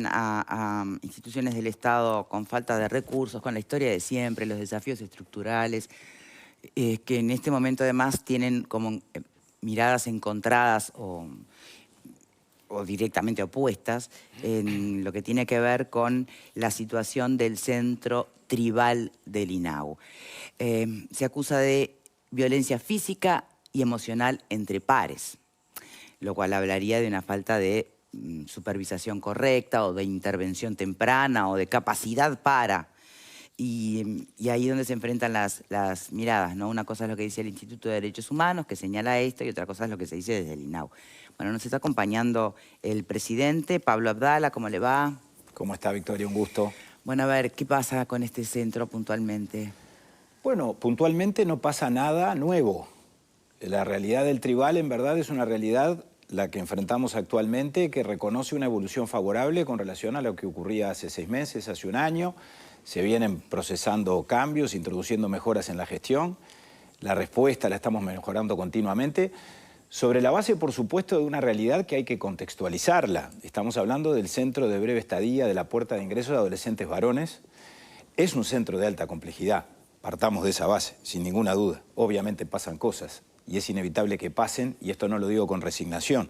a instituciones del Estado con falta de recursos, con la historia de siempre, los desafíos estructurales, que en este momento además tienen como miradas encontradas o directamente opuestas en lo que tiene que ver con la situación del centro tribal del INAU. Se acusa de violencia física y emocional entre pares, lo cual hablaría de una falta de supervisación correcta o de intervención temprana o de capacidad para. Y ahí es donde se enfrentan las miradas, ¿no? Una cosa es lo que dice el Instituto de Derechos Humanos, que señala esto, y otra cosa es lo que se dice desde el INAU. Bueno, nos está acompañando el presidente, Pablo Abdala. ¿Cómo le va? ¿Cómo está, Victoria? Un gusto. Bueno, a ver, ¿qué pasa con este centro puntualmente? Bueno, puntualmente no pasa nada nuevo. La realidad del tribal, en verdad, es una realidad, la que enfrentamos actualmente, que reconoce una evolución favorable con relación a lo que ocurría hace 6 meses, hace un año. Se vienen procesando cambios, introduciendo mejoras en la gestión. La respuesta la estamos mejorando continuamente, sobre la base, por supuesto, de una realidad que hay que contextualizarla. Estamos hablando del Centro de Breve Estadía de la Puerta de Ingreso de Adolescentes Varones. Es un centro de alta complejidad. Partamos de esa base, sin ninguna duda. Obviamente pasan cosas y es inevitable que pasen, y esto no lo digo con resignación,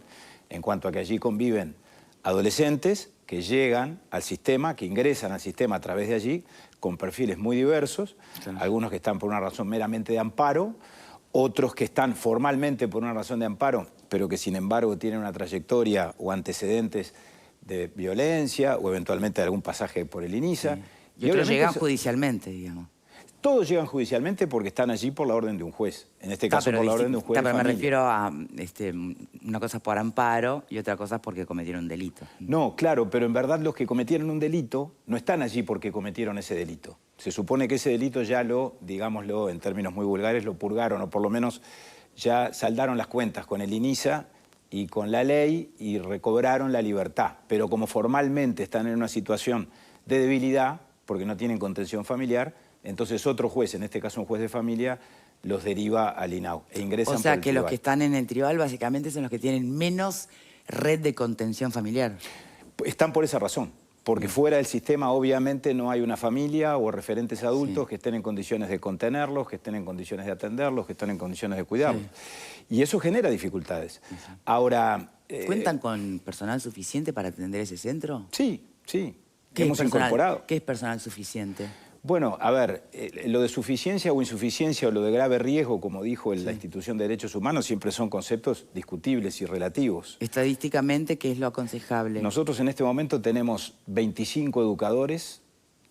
en cuanto a que allí conviven adolescentes que llegan al sistema, que ingresan al sistema a través de allí, con perfiles muy diversos, claro. Algunos que están por una razón meramente de amparo, otros que están formalmente por una razón de amparo, pero que sin embargo tienen una trayectoria o antecedentes de violencia o eventualmente de algún pasaje por el INISA. Sí. Y otros llegan judicialmente, digamos. Todos llegan judicialmente porque están allí por la orden de un juez. En este caso, por la orden de un juez de familia. Me refiero a una cosa por amparo y otra cosa porque cometieron un delito. No, claro, pero en verdad los que cometieron un delito no están allí porque cometieron ese delito. Se supone que ese delito ya digámoslo en términos muy vulgares, lo purgaron, o por lo menos ya saldaron las cuentas con el INISA y con la ley y recobraron la libertad. Pero como formalmente están en una situación de debilidad, porque no tienen contención familiar, entonces otro juez, en este caso un juez de familia, los deriva al INAU e ingresan por el tribal. O sea que los que están en el tribal básicamente son los que tienen menos red de contención familiar. Están por esa razón, porque fuera del sistema obviamente no hay una familia o referentes adultos que estén en condiciones de contenerlos, que estén en condiciones de atenderlos, que estén en condiciones de cuidarlos. Y eso genera dificultades. Ahora... ¿Cuentan con personal suficiente para atender ese centro? Sí, sí. Hemos incorporado. ¿Qué es personal suficiente? Bueno, a ver, lo de suficiencia o insuficiencia o lo de grave riesgo, como dijo la Institución de Derechos Humanos, siempre son conceptos discutibles y relativos. Estadísticamente, ¿qué es lo aconsejable? Nosotros en este momento tenemos 25 educadores,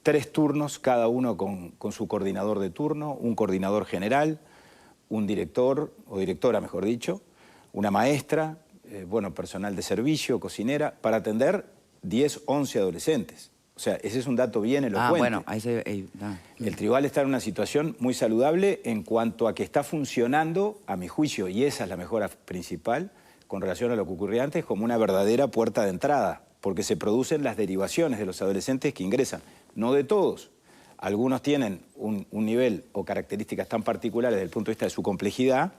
3 turnos, cada uno con su coordinador de turno, un coordinador general, un director, o directora mejor dicho, una maestra, personal de servicio, cocinera, para atender 10, 11 adolescentes. O sea, ese es un dato bien elocuente. El tribal está en una situación muy saludable en cuanto a que está funcionando, a mi juicio, y esa es la mejora principal, con relación a lo que ocurría antes, como una verdadera puerta de entrada, porque se producen las derivaciones de los adolescentes que ingresan. No de todos. Algunos tienen un nivel o características tan particulares desde el punto de vista de su complejidad,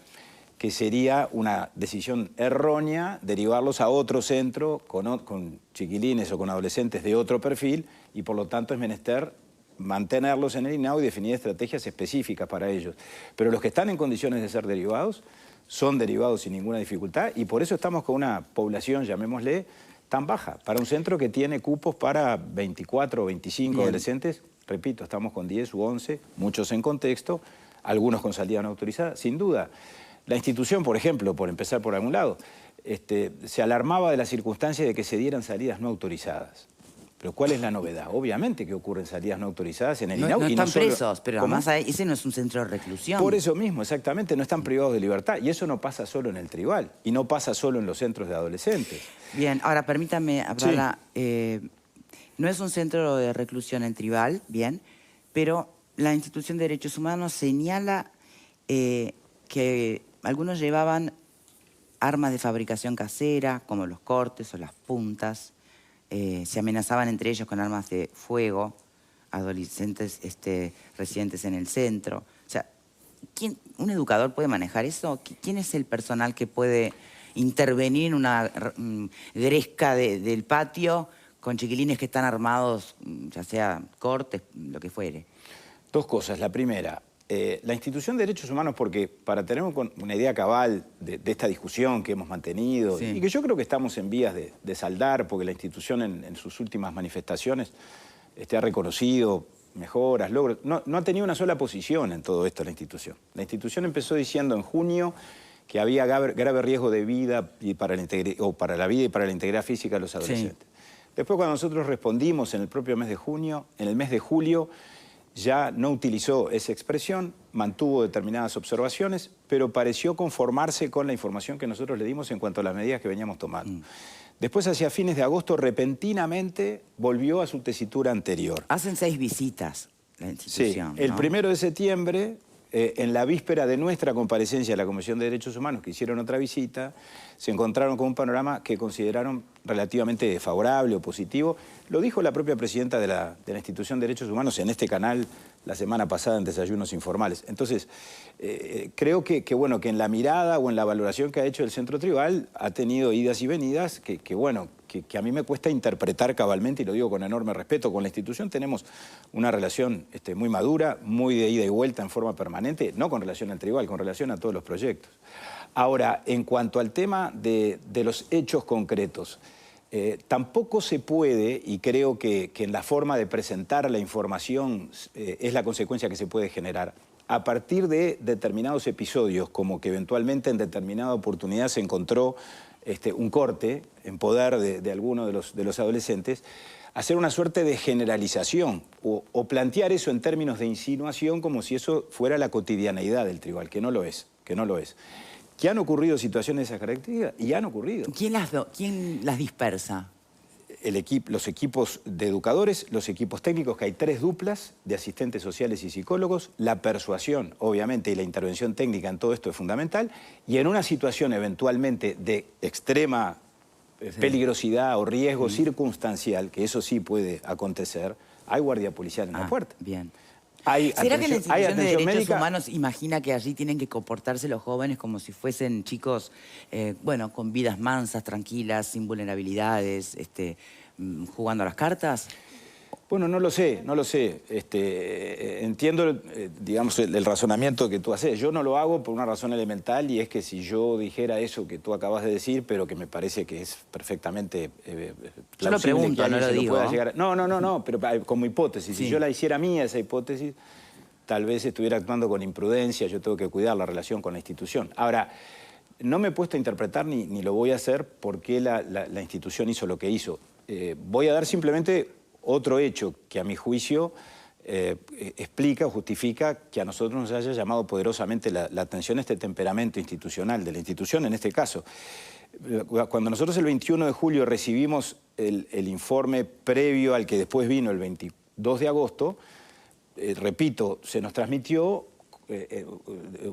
que sería una decisión errónea derivarlos a otro centro con chiquilines o con adolescentes de otro perfil, y por lo tanto es menester mantenerlos en el INAU y definir estrategias específicas para ellos. Pero los que están en condiciones de ser derivados, son derivados sin ninguna dificultad, y por eso estamos con una población, llamémosle, tan baja. Para un centro que tiene cupos para 24 o 25 adolescentes, repito, estamos con 10 u 11, muchos en contexto, algunos con salida no autorizada, sin duda. La institución, por ejemplo, por empezar por algún lado, se alarmaba de la circunstancia de que se dieran salidas no autorizadas. Pero ¿cuál es la novedad? Obviamente que ocurren salidas no autorizadas en el INAU. No están presos, pero además ese no es un centro de reclusión. Por eso mismo, exactamente, no están privados de libertad. Y eso no pasa solo en el tribal, y no pasa solo en los centros de adolescentes. Bien, ahora permítame, Abdala, no es un centro de reclusión el tribal, bien, pero la Institución de Derechos Humanos señala que algunos llevaban armas de fabricación casera, como los cortes o las puntas. Se amenazaban entre ellos con armas de fuego, adolescentes residentes en el centro. O sea, ¿un educador puede manejar eso? ¿Quién es el personal que puede intervenir en una gresca del patio con chiquilines que están armados, ya sea cortes, lo que fuere? Dos cosas. La primera, la institución de derechos humanos, porque para tener una idea cabal de esta discusión que hemos mantenido, sí, y que yo creo que estamos en vías de saldar, porque la institución en sus últimas manifestaciones ha reconocido mejoras, logros, no ha tenido una sola posición en todo esto la institución. La institución empezó diciendo en junio que había grave riesgo de vida para la vida y para la integridad física de los adolescentes. Sí. Después, cuando nosotros respondimos en el propio mes de junio, en el mes de julio, ya no utilizó esa expresión, mantuvo determinadas observaciones, pero pareció conformarse con la información que nosotros le dimos en cuanto a las medidas que veníamos tomando. Después, hacia fines de agosto, repentinamente volvió a su tesitura anterior. Hacen 6 visitas la institución, sí, el ¿no? 1 de septiembre, en la víspera de nuestra comparecencia a la Comisión de Derechos Humanos, que hicieron otra visita, se encontraron con un panorama que consideraron relativamente favorable o positivo. Lo dijo la propia presidenta de la Institución de Derechos Humanos en este canal la semana pasada en Desayunos Informales. Entonces, creo que en la mirada o en la valoración que ha hecho el Centro Tribal ha tenido idas y venidas que a mí me cuesta interpretar cabalmente, y lo digo con enorme respeto. Con la institución tenemos una relación muy madura, muy de ida y vuelta en forma permanente, no con relación al Tribal, con relación a todos los proyectos. Ahora, en cuanto al tema de los hechos concretos, tampoco se puede, y creo que en la forma de presentar la información es la consecuencia que se puede generar, a partir de determinados episodios, como que eventualmente en determinada oportunidad se encontró un corte en poder de alguno de los adolescentes, hacer una suerte de generalización o plantear eso en términos de insinuación como si eso fuera la cotidianeidad del Tribal, que no lo es, Que han ocurrido situaciones de esas características y han ocurrido. ¿Quién las dispersa? Los equipos de educadores, los equipos técnicos, que hay 3 duplas de asistentes sociales y psicólogos, la persuasión, obviamente, y la intervención técnica en todo esto es fundamental, y en una situación eventualmente de extrema peligrosidad o riesgo circunstancial, que eso sí puede acontecer, hay guardia policial en la puerta. Bien. ¿Será que la institución de derechos médica? humanos imagina que allí tienen que comportarse los jóvenes como si fuesen chicos, con vidas mansas, tranquilas, sin vulnerabilidades, jugando a las cartas? Bueno, no lo sé. Entiendo, digamos, el razonamiento que tú haces. Yo no lo hago por una razón elemental, y es que si yo dijera eso que tú acabas de decir, pero que me parece que es perfectamente yo lo pregunto, que no lo digo. No, pero como hipótesis. Sí. Si yo la hiciera mía, esa hipótesis, tal vez estuviera actuando con imprudencia. Yo tengo que cuidar la relación con la institución. Ahora, no me he puesto a interpretar ni lo voy a hacer por qué la institución hizo lo que hizo. Voy a dar simplemente otro hecho que a mi juicio explica o justifica que a nosotros nos haya llamado poderosamente la atención este temperamento institucional de la institución en este caso. Cuando nosotros el 21 de julio recibimos el informe previo al que después vino el 22 de agosto, repito, se nos transmitió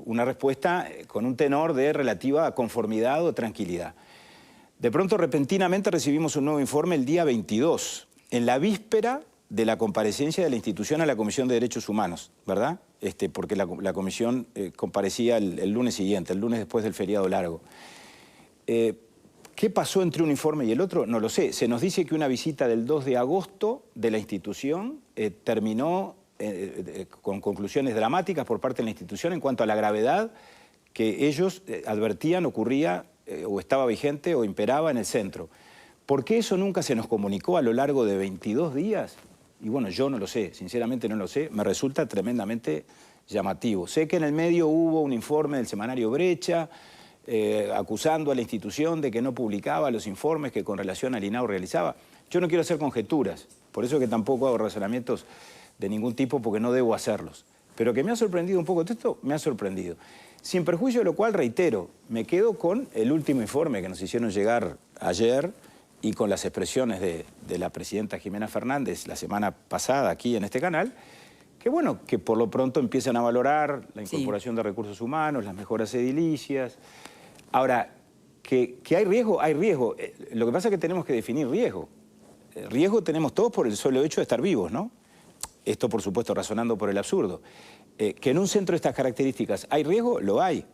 una respuesta con un tenor de relativa conformidad o tranquilidad. De pronto, repentinamente, recibimos un nuevo informe el día 22, en la víspera de la comparecencia de la institución a la Comisión de Derechos Humanos, ¿verdad? Porque la comisión comparecía el lunes siguiente, el lunes después del feriado largo. ¿Qué pasó entre un informe y el otro? No lo sé. Se nos dice que una visita del 2 de agosto de la institución terminó con conclusiones dramáticas por parte de la institución en cuanto a la gravedad que ellos advertían ocurría o estaba vigente o imperaba en el centro. ¿Por qué eso nunca se nos comunicó a lo largo de 22 días? Y bueno, yo no lo sé, sinceramente no lo sé, me resulta tremendamente llamativo. Sé que en el medio hubo un informe del semanario Brecha acusando a la institución de que no publicaba los informes que con relación al INAU realizaba. Yo no quiero hacer conjeturas, por eso que tampoco hago razonamientos de ningún tipo, porque no debo hacerlos. Pero que me ha sorprendido un poco esto, me ha sorprendido. Sin perjuicio de lo cual, reitero, me quedo con el último informe que nos hicieron llegar ayer y con las expresiones de la presidenta Jimena Fernández la semana pasada aquí en este canal, que por lo pronto empiezan a valorar la incorporación de recursos humanos, las mejoras edilicias. Ahora, que hay riesgo, hay riesgo. Lo que pasa es que tenemos que definir riesgo. Riesgo tenemos todos por el solo hecho de estar vivos, ¿no? Esto, por supuesto, razonando por el absurdo. Que en un centro de estas características hay riesgo, lo hay.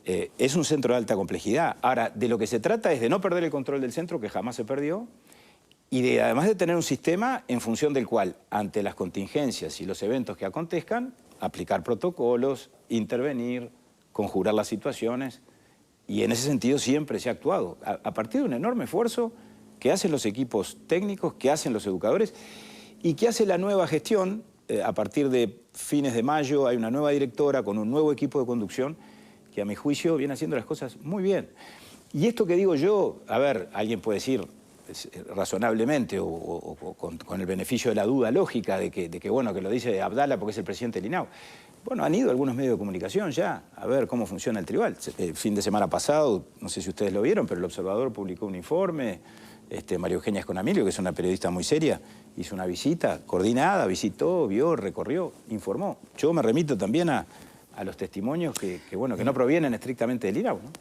Es un centro de alta complejidad. Ahora, de lo que se trata es de no perder el control del centro, que jamás se perdió, además de tener un sistema en función del cual, ante las contingencias y los eventos que acontezcan, aplicar protocolos, intervenir, conjurar las situaciones, y en ese sentido siempre se ha actuado, a partir de un enorme esfuerzo que hacen los equipos técnicos, que hacen los educadores, y que hace la nueva gestión. A partir de fines de mayo hay una nueva directora con un nuevo equipo de conducción que a mi juicio viene haciendo las cosas muy bien. Y esto que digo yo, a ver, alguien puede decir razonablemente o con el beneficio de la duda lógica de que bueno, que lo dice Abdala porque es el presidente del INAU. Bueno, han ido algunos medios de comunicación ya a ver cómo funciona el tribal. El fin de semana pasado, no sé si ustedes lo vieron, pero el Observador publicó un informe. María Eugenia Esconamilio, que es una periodista muy seria, hizo una visita coordinada, visitó, vio, recorrió, informó. Yo me remito también a los testimonios que no provienen estrictamente del INAU, ¿no?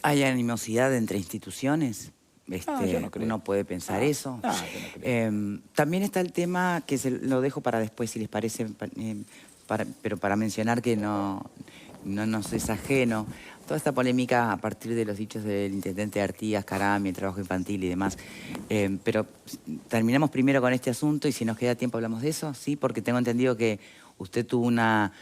¿Hay animosidad entre instituciones? Yo no creo. Uno puede pensar eso. No, yo no creo. También está el tema, que lo dejo para después, si les parece, pero para mencionar que no nos es ajeno. Toda esta polémica a partir de los dichos del intendente Artigas, Carami, el trabajo infantil y demás. Pero terminamos primero con este asunto y si nos queda tiempo hablamos de eso, ¿sí? Porque tengo entendido que usted tuvo una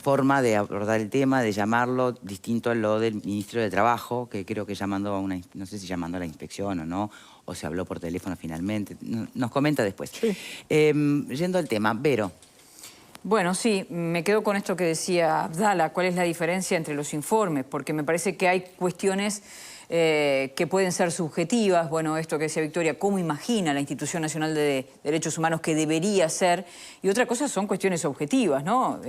forma de abordar el tema, de llamarlo distinto a lo del ministro de Trabajo, que creo que llamando a no sé si llamando a la inspección o no, o se habló por teléfono finalmente. Nos comenta después. Sí. Yendo al tema, Vero. Bueno, sí, me quedo con esto que decía Abdala, cuál es la diferencia entre los informes, porque me parece que hay cuestiones que pueden ser subjetivas. Bueno, esto que decía Victoria, cómo imagina la Institución Nacional de Derechos Humanos que debería ser, y otra cosa son cuestiones objetivas, ¿no?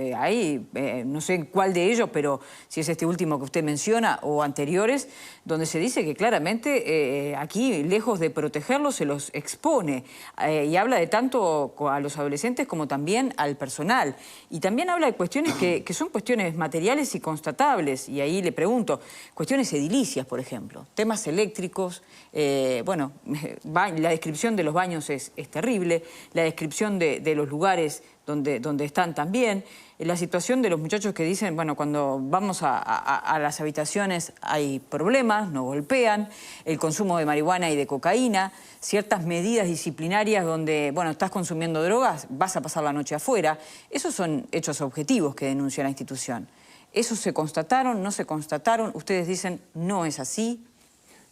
No sé cuál de ellos, pero si es este último que usted menciona o anteriores, donde se dice que claramente aquí, lejos de protegerlos, se los expone, y habla de tanto a los adolescentes como también al personal, y también habla de cuestiones que son cuestiones materiales y constatables, y ahí le pregunto, cuestiones edilicias, por ejemplo. Temas eléctricos, la descripción de los baños es terrible, la descripción de los lugares donde están también, la situación de los muchachos que dicen, bueno, cuando vamos a las habitaciones hay problemas, nos golpean, el consumo de marihuana y de cocaína, ciertas medidas disciplinarias donde, bueno, estás consumiendo drogas, vas a pasar la noche afuera. Esos son hechos objetivos que denuncia la institución. ¿Esos se constataron, no se constataron? Ustedes dicen, no es así.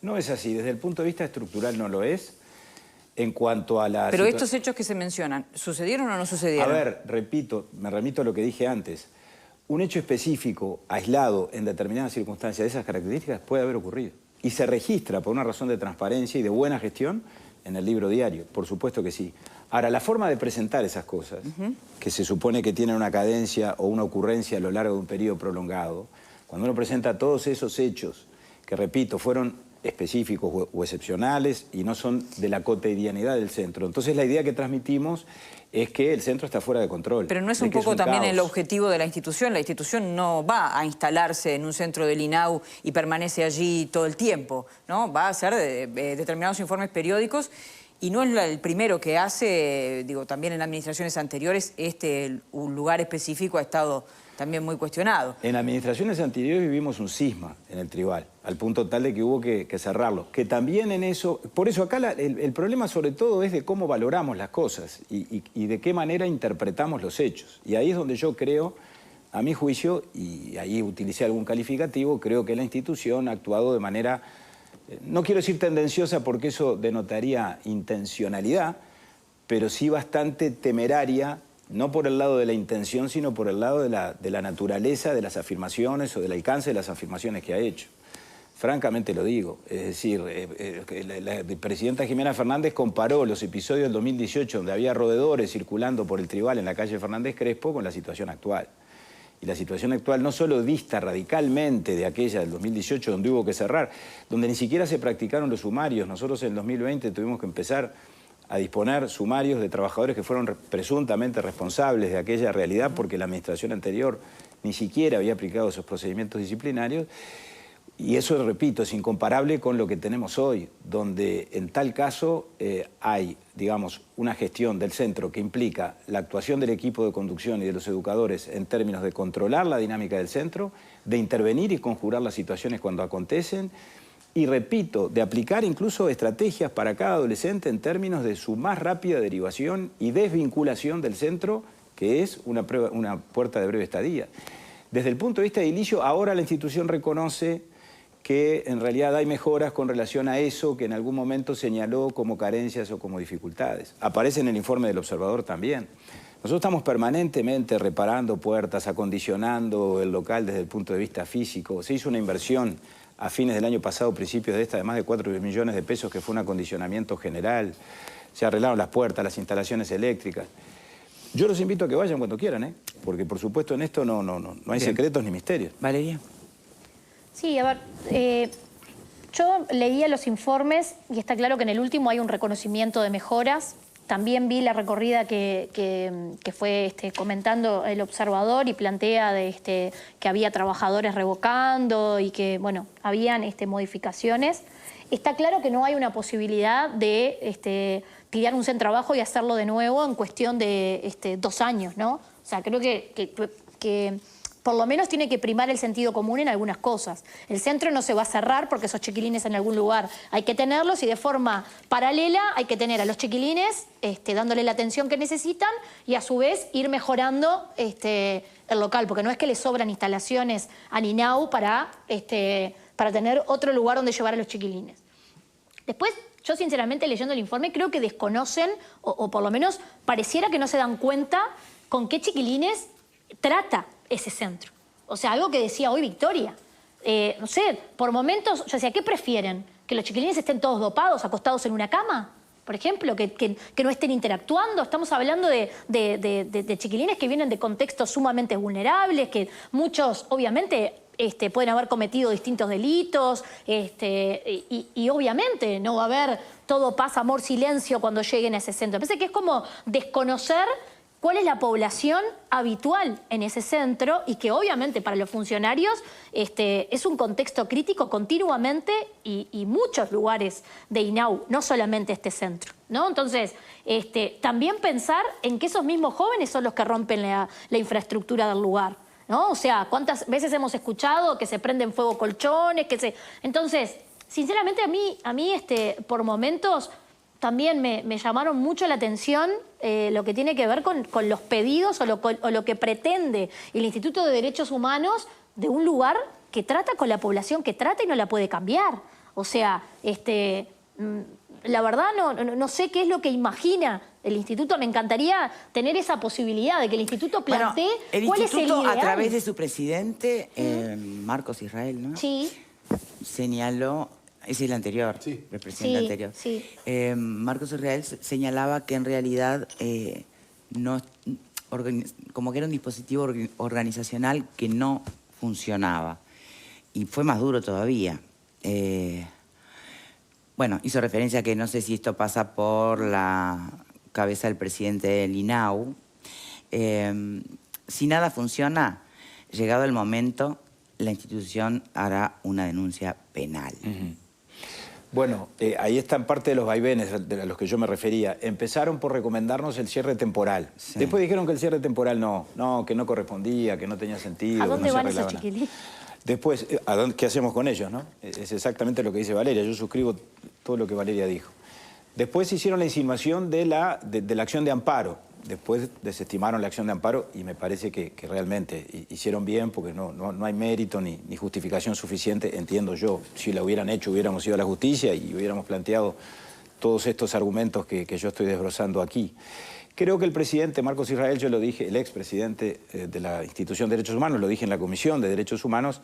No es así. Desde el punto de vista estructural no lo es. En cuanto a la... Pero estos hechos que se mencionan, ¿sucedieron o no sucedieron? A ver, repito, me remito a lo que dije antes. Un hecho específico, aislado, en determinadas circunstancias de esas características, puede haber ocurrido. Y se registra por una razón de transparencia y de buena gestión en el libro diario. Por supuesto que sí. Ahora, la forma de presentar esas cosas, que se supone que tienen una cadencia o una ocurrencia a lo largo de un periodo prolongado, cuando uno presenta todos esos hechos, que repito, fueron específicos o excepcionales y no son de la cotidianidad del centro. Entonces la idea que transmitimos es que el centro está fuera de control. Pero no es un poco también el objetivo de la institución. La institución no va a instalarse en un centro del INAU y permanece allí todo el tiempo, ¿no? Va a hacer determinados informes periódicos. Y no es el primero que hace, digo, también en administraciones anteriores, un lugar específico ha estado también muy cuestionado. En administraciones anteriores vivimos un cisma en el tribal, al punto tal de que hubo que cerrarlo. Que también en eso, por eso acá el problema sobre todo es de cómo valoramos las cosas y de qué manera interpretamos los hechos. Y ahí es donde yo creo, a mi juicio, y ahí utilicé algún calificativo, creo que la institución ha actuado de manera... No quiero decir tendenciosa porque eso denotaría intencionalidad, pero sí bastante temeraria, no por el lado de la intención, sino por el lado de la naturaleza de las afirmaciones o del alcance de las afirmaciones que ha hecho. Francamente lo digo, es decir, la presidenta Jimena Fernández comparó los episodios del 2018 donde había roedores circulando por el tribal en la calle Fernández Crespo con la situación actual. Y la situación actual no solo dista radicalmente de aquella del 2018 donde hubo que cerrar, donde ni siquiera se practicaron los sumarios. Nosotros en el 2020 tuvimos que empezar a disponer sumarios de trabajadores que fueron presuntamente responsables de aquella realidad porque la administración anterior ni siquiera había aplicado esos procedimientos disciplinarios. Y eso, repito, es incomparable con lo que tenemos hoy, donde en tal caso hay, digamos, una gestión del centro que implica la actuación del equipo de conducción y de los educadores en términos de controlar la dinámica del centro, de intervenir y conjurar las situaciones cuando acontecen y repito, de aplicar incluso estrategias para cada adolescente en términos de su más rápida derivación y desvinculación del centro, que es una puerta de breve estadía. Desde el punto de vista edilicio, ahora la institución reconoce que en realidad hay mejoras con relación a eso que en algún momento señaló como carencias o como dificultades. Aparece en el informe del observador también. Nosotros estamos permanentemente reparando puertas, acondicionando el local desde el punto de vista físico. Se hizo una inversión a fines del año pasado, principios de esta, de más de 4 millones de pesos, que fue un acondicionamiento general. Se arreglaron las puertas, las instalaciones eléctricas. Yo los invito a que vayan cuando quieran, ¿eh? Porque por supuesto en esto no hay secretos ni misterios. Valeria. Sí, a ver, yo leía los informes y está claro que en el último hay un reconocimiento de mejoras. También vi la recorrida que fue comentando el observador y plantea que había trabajadores revocando y que, bueno, habían modificaciones. Está claro que no hay una posibilidad de tirar un centro abajo y hacerlo de nuevo en cuestión de 2 años, ¿no? O sea, creo que por lo menos tiene que primar el sentido común en algunas cosas. El centro no se va a cerrar porque esos chiquilines en algún lugar hay que tenerlos y de forma paralela hay que tener a los chiquilines dándole la atención que necesitan y a su vez ir mejorando el local, porque no es que le sobran instalaciones a Ninau para tener otro lugar donde llevar a los chiquilines. Después, yo sinceramente leyendo el informe creo que desconocen o por lo menos pareciera que no se dan cuenta con qué chiquilines trata ese centro. O sea, algo que decía hoy Victoria. No sé, por momentos, yo decía, ¿qué prefieren? ¿Que los chiquilines estén todos dopados, acostados en una cama? Por ejemplo, que no estén interactuando. Estamos hablando de chiquilines que vienen de contextos sumamente vulnerables, que muchos, obviamente, pueden haber cometido distintos delitos, y obviamente no va a haber todo paz, amor, silencio cuando lleguen a ese centro. Me parece que es como desconocer cuál es la población habitual en ese centro y que obviamente para los funcionarios es un contexto crítico continuamente y muchos lugares de Inau, no solamente este centro, ¿no? Entonces, también pensar en que esos mismos jóvenes son los que rompen la infraestructura del lugar, ¿no? O sea, ¿cuántas veces hemos escuchado que se prenden fuego colchones? Entonces, sinceramente a mí por momentos también me llamaron mucho la atención lo que tiene que ver con los pedidos o lo que pretende el Instituto de Derechos Humanos de un lugar que trata con la población que trata y no la puede cambiar. O sea, la verdad no sé qué es lo que imagina el Instituto. Me encantaría tener esa posibilidad de que el Instituto plantee cuál es el ideal. A través de su presidente, Marcos Israel, ¿no? Sí. Señaló... Es el anterior, sí. El presidente anterior. Sí. Marcos Israel señalaba que en realidad como que era un dispositivo organizacional que no funcionaba. Y fue más duro todavía. Bueno, hizo referencia a que no sé si esto pasa por la cabeza del presidente del INAU. Si nada funciona, llegado el momento, la institución hará una denuncia penal. Bueno, ahí están parte de los vaivenes a los que yo me refería. Empezaron por recomendarnos el cierre temporal. Sí. Después dijeron que el cierre temporal que no correspondía, que no tenía sentido. ¿A dónde van esos chiquilines? Después, ¿qué hacemos con ellos, no? Es exactamente lo que dice Valeria. Yo suscribo todo lo que Valeria dijo. Después hicieron la insinuación de la acción de amparo. Después desestimaron la acción de amparo y me parece que realmente hicieron bien porque no hay mérito ni justificación suficiente, entiendo yo. Si la hubieran hecho, hubiéramos ido a la justicia y hubiéramos planteado todos estos argumentos que yo estoy desbrozando aquí. Creo que el presidente Marcos Israel, yo lo dije, el expresidente de la Institución de Derechos Humanos, lo dije en la Comisión de Derechos Humanos,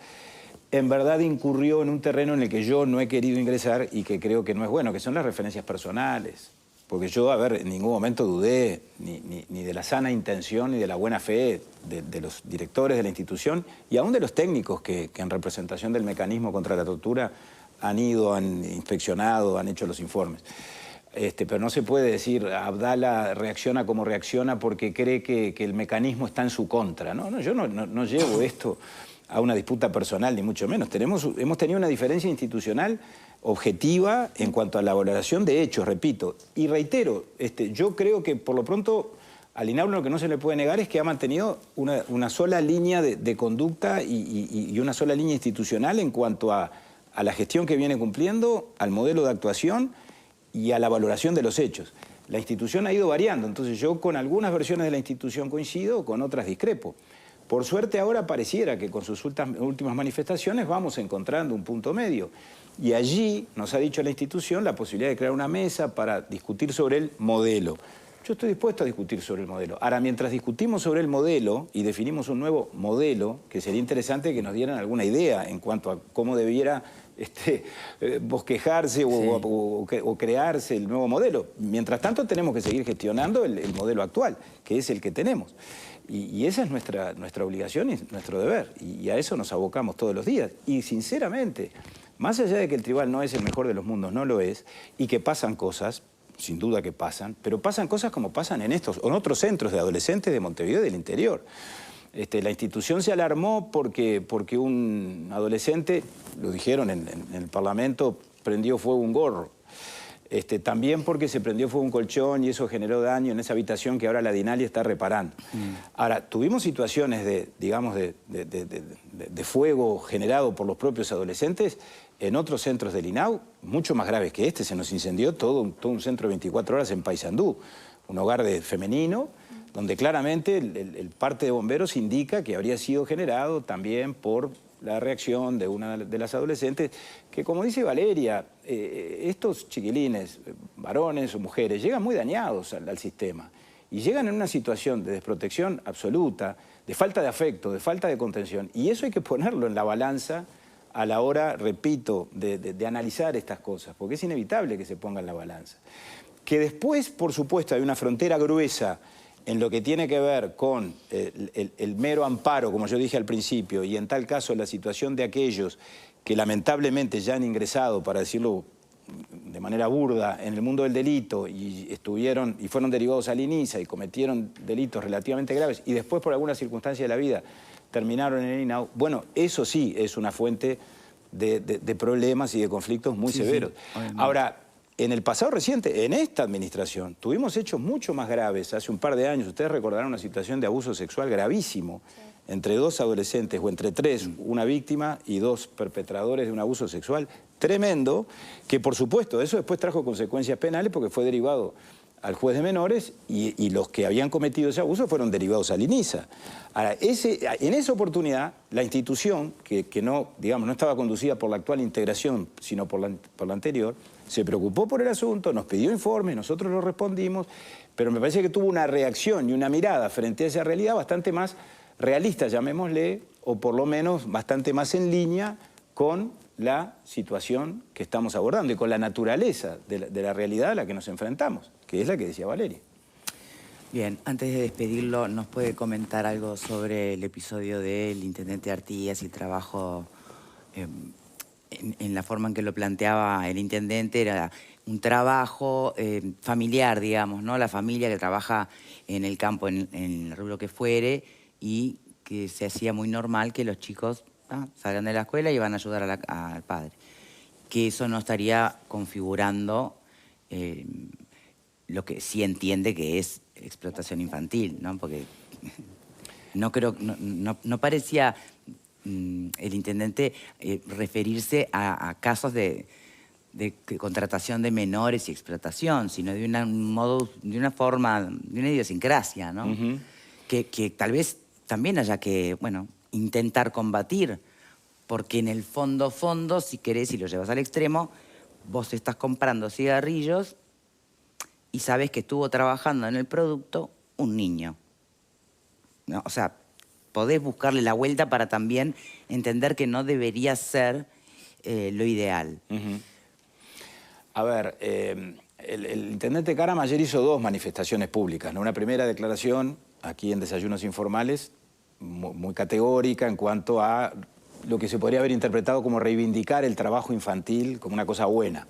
en verdad incurrió en un terreno en el que yo no he querido ingresar y que creo que no es bueno, que son las referencias personales. Porque yo, en ningún momento dudé ni de la sana intención ni de la buena fe de los directores de la institución y aún de los técnicos que en representación del mecanismo contra la tortura han ido, han inspeccionado, han hecho los informes. Pero no se puede decir, Abdala reacciona como reacciona porque cree que el mecanismo está en su contra. Yo no llevo esto a una disputa personal, ni mucho menos. Hemos tenido una diferencia institucional objetiva en cuanto a la valoración de hechos, repito. Y reitero, yo creo que por lo pronto al INAU lo que no se le puede negar es que ha mantenido una sola línea de conducta y una sola línea institucional en cuanto a a la gestión que viene cumpliendo, al modelo de actuación y a la valoración de los hechos. La institución ha ido variando, entonces yo con algunas versiones de la institución coincido, con otras discrepo. Por suerte ahora pareciera que con sus últimas manifestaciones vamos encontrando un punto medio. Y allí nos ha dicho la institución la posibilidad de crear una mesa para discutir sobre el modelo. Yo estoy dispuesto a discutir sobre el modelo. Ahora, mientras discutimos sobre el modelo y definimos un nuevo modelo, que sería interesante que nos dieran alguna idea en cuanto a cómo debiera bosquejarse o crearse el nuevo modelo. Mientras tanto, tenemos que seguir gestionando el modelo actual, que es el que tenemos. Y esa es nuestra obligación y nuestro deber. Y a eso nos abocamos todos los días. Y sinceramente, más allá de que el tribunal no es el mejor de los mundos, no lo es, y que pasan cosas, sin duda que pasan, pero pasan cosas como pasan en estos o en otros centros de adolescentes de Montevideo y del interior. La institución se alarmó porque un adolescente, lo dijeron en el Parlamento, prendió fuego un gorro. También porque se prendió fuego un colchón y eso generó daño en esa habitación que ahora la Dinali está reparando. Ahora, tuvimos situaciones de fuego generado por los propios adolescentes en otros centros del INAU, mucho más graves que este. Se nos incendió todo un centro de 24 horas en Paysandú, un hogar femenino, donde claramente el parte de bomberos indica que habría sido generado también por la reacción de una de las adolescentes, que como dice Valeria, estos chiquilines, varones o mujeres, llegan muy dañados al sistema y llegan en una situación de desprotección absoluta, de falta de afecto, de falta de contención, y eso hay que ponerlo en la balanza a la hora, repito, de analizar estas cosas, porque es inevitable que se ponga en la balanza. Que después, por supuesto, hay una frontera gruesa en lo que tiene que ver con el mero amparo, como yo dije al principio, y en tal caso la situación de aquellos que lamentablemente ya han ingresado, para decirlo de manera burda, en el mundo del delito y fueron derivados al INISA y cometieron delitos relativamente graves y después por alguna circunstancia de la vida terminaron en el INAU, bueno, eso sí es una fuente de problemas y de conflictos muy severos. Ahora, en el pasado reciente, en esta administración, tuvimos hechos mucho más graves. Hace un par de años, ustedes recordarán una situación de abuso sexual gravísimo entre dos adolescentes, o entre tres, una víctima y dos perpetradores de un abuso sexual tremendo, que por supuesto, eso después trajo consecuencias penales porque fue derivado al juez de menores y los que habían cometido ese abuso fueron derivados al INISA. Ahora, en esa oportunidad, la institución, que no estaba conducida por la actual integración, sino por la anterior, se preocupó por el asunto, nos pidió informes, nosotros lo respondimos, pero me parece que tuvo una reacción y una mirada frente a esa realidad bastante más realista, llamémosle, o por lo menos bastante más en línea con la situación que estamos abordando y con la naturaleza de la realidad a la que nos enfrentamos, que es la que decía Valeria. Bien, antes de despedirlo, ¿nos puede comentar algo sobre el episodio del intendente Artigas y el trabajo en la forma en que lo planteaba el intendente? Era un trabajo familiar, digamos, ¿no? La familia que trabaja en el campo, en el rubro que fuere, y que se hacía muy normal que los chicos salgan de la escuela y van a ayudar al padre. Que eso no estaría configurando lo que sí entiende que es explotación infantil, ¿no? Porque no parecía el intendente referirse a casos de contratación de menores y explotación, sino de una forma, de una idiosincrasia, ¿no? Que tal vez también haya que, intentar combatir, porque en el fondo, si querés y lo llevas al extremo, vos estás comprando cigarrillos y sabés que estuvo trabajando en el producto un niño, ¿no? O sea, podés buscarle la vuelta para también entender que no debería ser lo ideal. A ver, el intendente Caram ayer hizo dos manifestaciones públicas, ¿no? Una primera declaración aquí en Desayunos Informales, muy categórica en cuanto a lo que se podría haber interpretado como reivindicar el trabajo infantil como una cosa buena.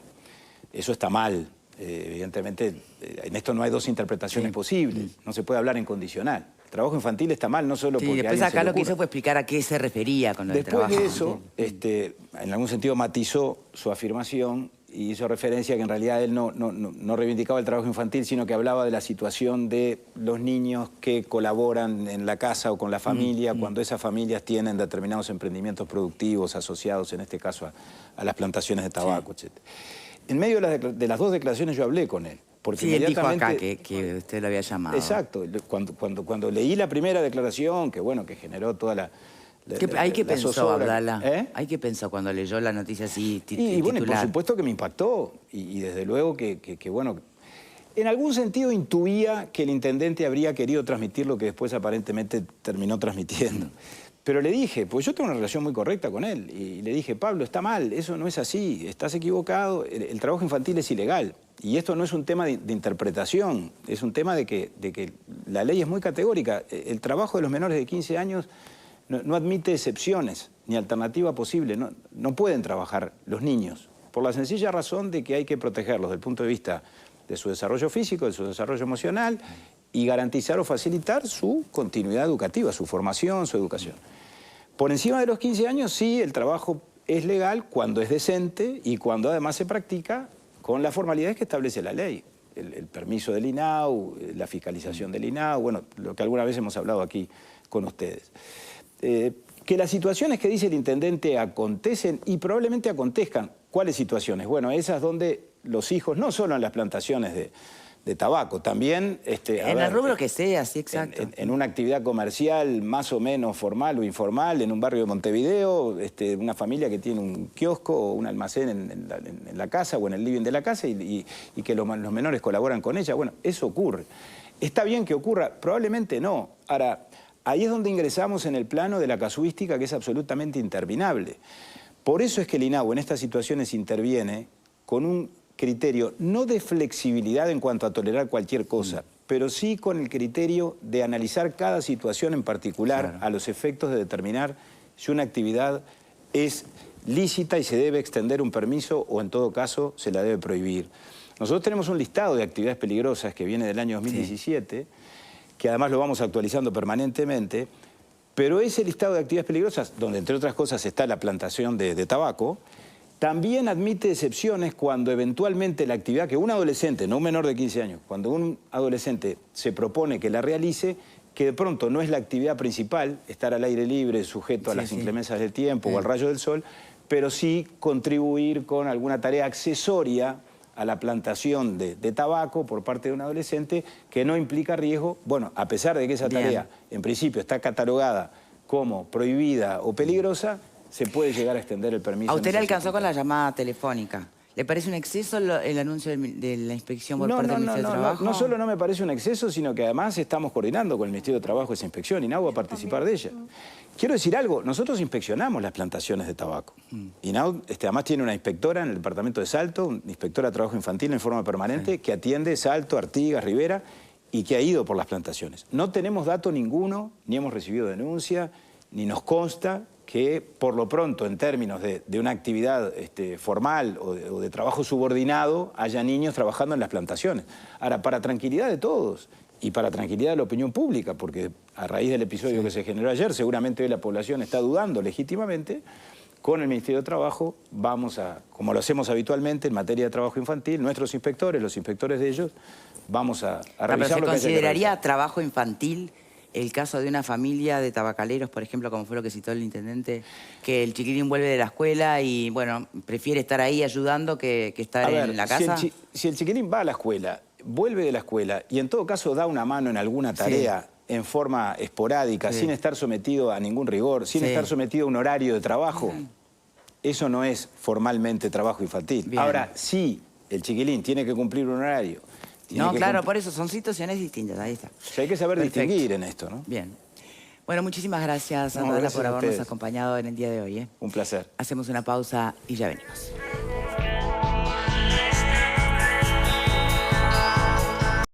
Eso está mal. Evidentemente, en esto no hay dos interpretaciones posibles. No se puede hablar en condicional. El trabajo infantil está mal, no solo porque después acá lo que hizo fue explicar a qué se refería con lo del trabajo. Después de eso, en algún sentido matizó su afirmación y hizo referencia que en realidad él no reivindicaba el trabajo infantil, sino que hablaba de la situación de los niños que colaboran en la casa o con la familia, cuando esas familias tienen determinados emprendimientos productivos asociados, en este caso, a las plantaciones de tabaco, etc. En medio de las dos declaraciones yo hablé con él. Porque sí, él dijo acá inmediatamente... que usted lo había llamado. Exacto. Cuando leí la primera declaración, que bueno, que generó toda la... ¿Hay que pensó, zozobra. Abdala? ¿Hay que pensó cuando leyó la noticia así Y bueno, y por titular? supuesto que me impactó. Y desde luego que, bueno, en algún sentido intuía que el intendente habría querido transmitir lo que después aparentemente terminó transmitiendo. Pero le dije, pues yo tengo una relación muy correcta con él, y le dije, Pablo, está mal, eso no es así, estás equivocado, el trabajo infantil es ilegal. Y esto no es un tema de interpretación, es un tema de que la ley es muy categórica. El trabajo de los menores de 15 años no admite excepciones ni alternativa posible. No pueden trabajar los niños, por la sencilla razón de que hay que protegerlos desde el punto de vista de su desarrollo físico, de su desarrollo emocional, y garantizar o facilitar su continuidad educativa, su formación, su educación. Por encima de los 15 años, sí, el trabajo es legal cuando es decente y cuando además se practica con las formalidades que establece la ley. El permiso del INAU, la fiscalización del INAU, bueno, lo que alguna vez hemos hablado aquí con ustedes. Que las situaciones que dice el intendente acontecen y probablemente acontezcan. ¿Cuáles situaciones? Bueno, esas donde los hijos, no solo en las plantaciones de tabaco, también... en el rubro que sea, sí, exacto. En una actividad comercial más o menos formal o informal, en un barrio de Montevideo, una familia que tiene un kiosco o un almacén en la casa o en el living de la casa y que los menores colaboran con ella. Bueno, eso ocurre. ¿Está bien que ocurra? Probablemente no. Ahora, ahí es donde ingresamos en el plano de la casuística, que es absolutamente interminable. Por eso es que el INAU en estas situaciones interviene con un criterio no de flexibilidad en cuanto a tolerar cualquier cosa, pero sí con el criterio de analizar cada situación en particular a los efectos de determinar si una actividad es lícita y se debe extender un permiso o en todo caso se la debe prohibir. Nosotros tenemos un listado de actividades peligrosas que viene del año 2017, que además lo vamos actualizando permanentemente, pero ese listado de actividades peligrosas, donde entre otras cosas está la plantación de tabaco, también admite excepciones cuando eventualmente la actividad que un adolescente, no un menor de 15 años, cuando un adolescente se propone que la realice, que de pronto no es la actividad principal, estar al aire libre, sujeto a las inclemencias del tiempo o al rayo del sol, pero sí contribuir con alguna tarea accesoria a la plantación de tabaco por parte de un adolescente que no implica riesgo, bueno, a pesar de que esa tarea en principio está catalogada como prohibida o peligrosa, se puede llegar a extender el permiso. ¿A usted le alcanzó con la llamada telefónica? ¿Le parece un exceso el anuncio de la inspección por parte del Ministerio de Trabajo? No solo no me parece un exceso, sino que además estamos coordinando con el Ministerio de Trabajo esa inspección y INAU va a participar de ella. Quiero decir algo, nosotros inspeccionamos las plantaciones de tabaco. INAU además tiene una inspectora en el departamento de Salto, una inspectora de trabajo infantil en forma permanente, que atiende Salto, Artigas, Rivera y que ha ido por las plantaciones. No tenemos dato ninguno, ni hemos recibido denuncia, ni nos consta que por lo pronto en términos de una actividad formal o de trabajo subordinado haya niños trabajando en las plantaciones. Ahora, para tranquilidad de todos y para tranquilidad de la opinión pública, porque a raíz del episodio que se generó ayer, seguramente hoy la población está dudando legítimamente, con el Ministerio de Trabajo vamos a, como lo hacemos habitualmente en materia de trabajo infantil, nuestros inspectores, los inspectores de ellos, vamos a revisar lo que haya que revisar. ¿Se consideraría trabajo infantil el caso de una familia de tabacaleros, por ejemplo, como fue lo que citó el intendente, que el chiquilín vuelve de la escuela y, bueno, prefiere estar ahí ayudando que estar en la casa? Si el chiquilín va a la escuela, vuelve de la escuela y en todo caso da una mano en alguna tarea en forma esporádica, sin estar sometido a ningún rigor, sin estar sometido a un horario de trabajo, eso no es formalmente trabajo infantil. Bien. Ahora, si el chiquilín tiene que cumplir un horario... No, claro, por eso son situaciones distintas, ahí está. O sea, hay que saber distinguir en esto, ¿no? Bien. Bueno, muchísimas gracias, Abdala, por habernos acompañado en el día de hoy. Un placer. Hacemos una pausa y ya venimos.